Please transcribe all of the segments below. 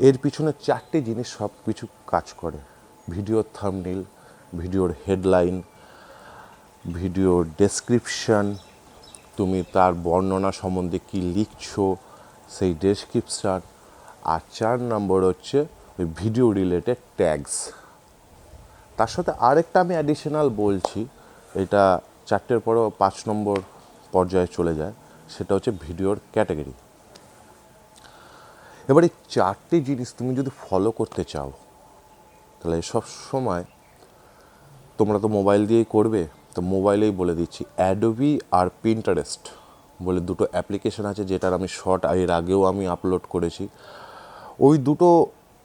এর পিছনে চারটে জিনিস সব কিছু কাজ করে: ভিডিওর থাম্বনেল, ভিডিওর হেডলাইন, ভিডিওর ডেসক্রিপশন, তুমি তার বর্ণনা সম্বন্ধে কী লিখছো সেই ডেসক্রিপশান, আর 4 নম্বর হচ্ছে ওই ভিডিও রিলেটেড ট্যাগস। তার সাথে আরেকটা আমি অ্যাডিশনাল বলছি, এটা 4টের পরেও 5 নম্বর পর্যায়ে চলে যায়, সেটা হচ্ছে ভিডিওর ক্যাটাগরি। এবার এই 4টে জিনিস তুমি যদি ফলো করতে চাও, তাহলে সব সময় তোমরা তো মোবাইল দিয়েই করবে, তো মোবাইলেই বলে দিচ্ছি, অ্যাডোবি আর পিন্টারেস্ট বলে দুটো অ্যাপ্লিকেশন আছে, যেটার আমি শর্ট এর আগেও আমি আপলোড করেছি। ওই দুটো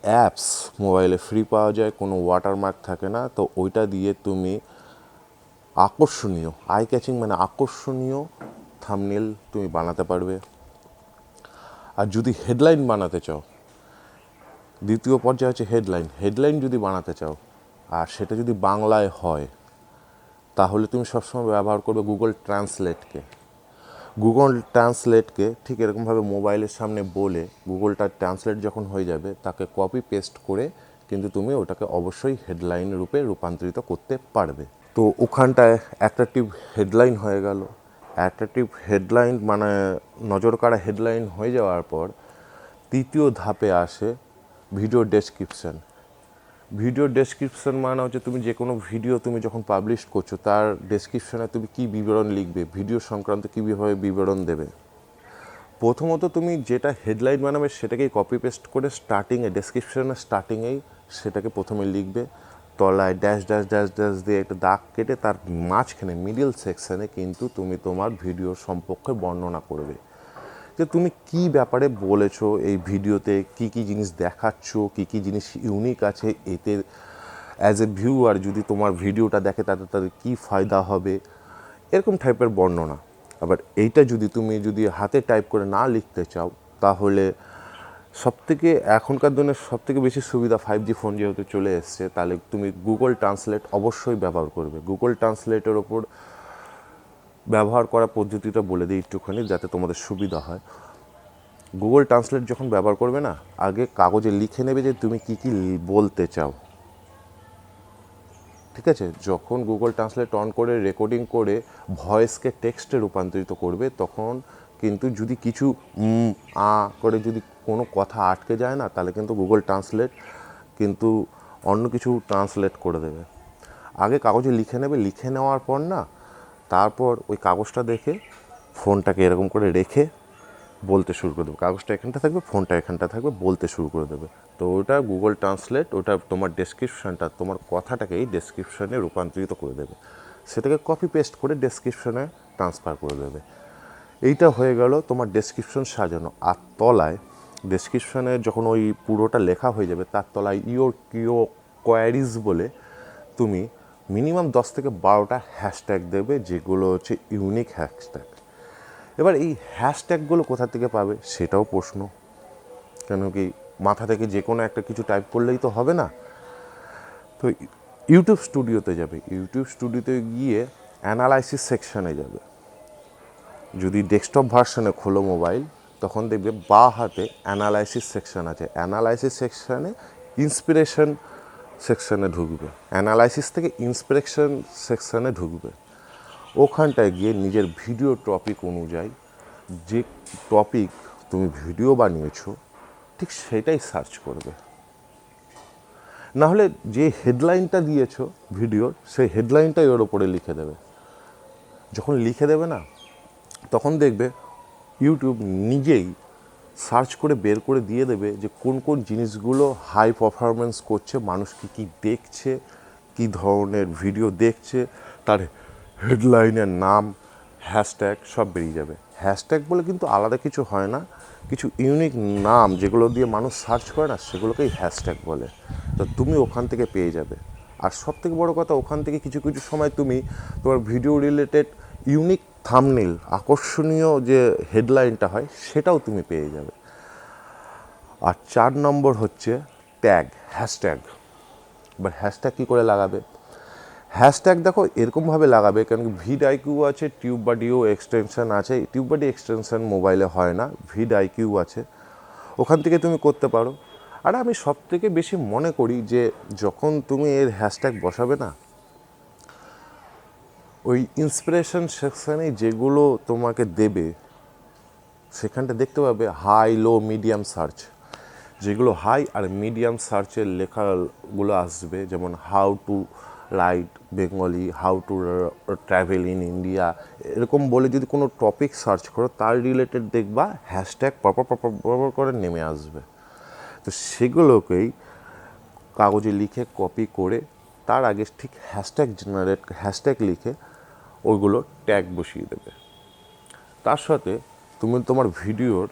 অ্যাপস মোবাইলে ফ্রি পাওয়া যায়, কোনো ওয়াটারমার্ক থাকে না, তো ওইটা দিয়ে তুমি আকর্ষণীয়, আই ক্যাচিং মানে আকর্ষণীয় থাম্বনেল তুমি বানাতে পারবে। আর যদি হেডলাইন বানাতে চাও, দ্বিতীয় পর্যায়ে হচ্ছে হেডলাইন যদি বানাতে চাও, আর সেটা যদি বাংলায় হয়, তাহলে তুমি সবসময় ব্যবহার করবে গুগল ট্রান্সলেটকে ঠিক এরকমভাবে মোবাইলের সামনে বলে, গুগলটা ট্রান্সলেট যখন হয়ে যাবে তাকে কপি পেস্ট করে কিন্তু তুমি ওটাকে অবশ্যই হেডলাইন রূপে রূপান্তরিত করতে পারবে। তো ওখানটায় অ্যাট্রাকটিভ হেডলাইন হয়ে গেল। অ্যাট্রাকটিভ হেডলাইন মানে নজর কাড়া হেডলাইন হয়ে যাওয়ার পর তৃতীয় ধাপে আসে ভিডিও ডেসক্রিপশন মানে হচ্ছে তুমি যে কোনো ভিডিও তুমি যখন পাবলিশ করছো, তার ডেসক্রিপশনে তুমি কী বিবরণ লিখবে, ভিডিও সংক্রান্ত কীভাবে বিবরণ দেবে। প্রথমত তুমি যেটা হেডলাইন বানাবে সেটাকেই কপি পেস্ট করে ডেসক্রিপশনের স্টার্টিংয়েই সেটাকে প্রথমে লিখবে, তলায় ড্যাশ ড্যাশ ড্যাশ ড্যাশ দিয়ে একটা দাগ কেটে তার মাঝখানে মিডিল সেকশানে কিন্তু তুমি তোমার ভিডিওর সম্পর্কে বর্ণনা করবে, যে তুমি কি ব্যাপারে বলেছো এই ভিডিওতে, কি কি জিনিস দেখাচ্ছ, কি কি জিনিস ইউনিক আছে এতে, অ্যাজ এ ভিউয়ার যদি তোমার ভিডিওটা দেখে তাদের কী ফায়দা হবে, এরকম টাইপের বর্ণনা। আবার এইটা তুমি যদি হাতে টাইপ করে না লিখতে চাও, তাহলে সবথেকে এখনকার দিনে সবথেকে বেশি সুবিধা 5G ফোন যেহেতু চলে এসছে, তাহলে তুমি গুগল ট্রান্সলেট অবশ্যই ব্যবহার করবে। গুগল ট্রান্সলেটের ওপর ব্যবহার করা পদ্ধতিটা বলে দিই একটুখানি, যাতে তোমাদের সুবিধা হয়। গুগল ট্রান্সলেট যখন ব্যবহার করবে না, আগে কাগজে লিখে নেবে যে তুমি কি কি বলতে চাও, ঠিক আছে? যখন গুগল ট্রান্সলেট অন করে রেকর্ডিং করে ভয়েসকে টেক্সটে রূপান্তরিত করবে, তখন কিন্তু যদি কিছু করে যদি কোনো কথা আটকে যায় না, তাহলে কিন্তু গুগল ট্রান্সলেট কিন্তু অন্য কিছু ট্রান্সলেট করে দেবে। আগে কাগজে লিখে নেবে, লিখে নেওয়ার পর না, তারপর ওই কাগজটা দেখে ফোনটাকে এরকম করে রেখে বলতে শুরু করে দেবে। কাগজটা এখানটা থাকবে, ফোনটা এখানটা থাকবে, বলতে শুরু করে দেবে। তো ওটা গুগল ট্রান্সলেট, ওটা তোমার ডেসক্রিপশানটা, তোমার কথাটাকেই ডেসক্রিপশানে রূপান্তরিত করে দেবে, সেটাকে কপি পেস্ট করে ডেসক্রিপশানে ট্রান্সফার করে দেবে। এইটা হয়ে গেল তোমার ডেসক্রিপশন সাজানো। আর তলায় ডেসক্রিপশানে যখন ওই পুরোটা লেখা হয়ে যাবে, তার তলায় কোয়ারিজ বলে তুমি মিনিমাম 10 থেকে 12টা হ্যাশট্যাগ দেবে, যেগুলো হচ্ছে ইউনিক হ্যাশট্যাগ। এবার এই হ্যাশট্যাগুলো কোথা থেকে পাবে সেটাও প্রশ্ন, কেন কি মাথা থেকে যে কোনো একটা কিছু টাইপ করলেই তো হবে না। তো ইউটিউব স্টুডিওতে যাবে, ইউটিউব স্টুডিওতে গিয়ে অ্যানালাইসিস সেকশানে যাবে। যদি ডেস্কটপ ভার্সনে খোলো মোবাইল, তখন দেখবে বা হাতে অ্যানালাইসিস সেকশান আছে, অ্যানালাইসিস সেকশানে ইন্সপিরেশন সেকশানে ঢুকবে, অ্যানালাইসিস থেকে ইন্সপিরেশন সেকশানে ঢুকবে। ওখানটায় গিয়ে নিজের ভিডিও টপিক অনুযায়ী যে টপিক তুমি ভিডিও বানিয়েছো ঠিক সেটাই সার্চ করবে। নাহলে যে হেডলাইনটা দিয়েছো ভিডিওর, সেই হেডলাইনটাই ওর ওপরে লিখে দেবে। যখন লিখে দেবে না, তখন দেখবে ইউটিউব নিজেই সার্চ করে বের করে দিয়ে দেবে যে কোন কোন জিনিসগুলো হাই পারফরমেন্স করছে, মানুষ কী দেখছে, কী ধরনের ভিডিও দেখছে, তার হেডলাইনের নাম, হ্যাশট্যাগ সব বেরিয়ে যাবে। হ্যাশট্যাগ বলে কিন্তু আলাদা কিছু হয় না, কিছু ইউনিক নাম যেগুলো দিয়ে মানুষ সার্চ করে না, সেগুলোকেই হ্যাশট্যাগ বলে। তো তুমি ওখান থেকে পেয়ে যাবে। আর সবথেকে বড় কথা, ওখান থেকে কিছু কিছু সময় তুমি তোমার ভিডিও রিলেটেড ইউনিক থাম্বনেল, আকর্ষণীয় যে হেডলাইনটা হয়, সেটাও তুমি পেয়ে যাবে। আর 4 নম্বর হচ্ছে হ্যাশট্যাগ। এবার হ্যাশট্যাগ কী করে লাগাবে? হ্যাশট্যাগ দেখো এরকমভাবে লাগাবে, কারণ ভিডআইকিউ আছে, টিউববাডিও এক্সটেনশন আছে। টিউববাডি এক্সটেনশন মোবাইলে হয় না, ভিডআইকিউ আছে, ওখান থেকে তুমি করতে পারো। আর আমি সবথেকে বেশি মনে করি যে যখন তুমি এর হ্যাশট্যাগ বসাবে না, ওই ইন্সপিরেশন সেকশানে যেগুলো তোমাকে দেবে সেখানটা দেখতে পাবে হাই, লো, মিডিয়াম সার্চ। যেগুলো হাই আর মিডিয়াম সার্চের লেখাগুলো আসবে, যেমন how to right Bengali, how to travel in India, এরকম বলে যদি কোনো টপিক সার্চ করো তার রিলেটেড দেখবা হ্যাশট্যাগ পরপর করে নেমে আসবে। তো সেগুলোকেই কাগজে লিখে কপি করে তার আগে ঠিক হ্যাশট্যাগ লিখে ওইগুলো ট্যাগ বসিয়ে দেবে। তার সাথে তুমি তোমার ভিডিওর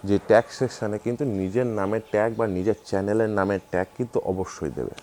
যে ট্যাগ সেকশানে কিন্তু নিজের নামের ট্যাগ বা নিজের চ্যানেলের নামের ট্যাগ কিন্তু অবশ্যই দেবে।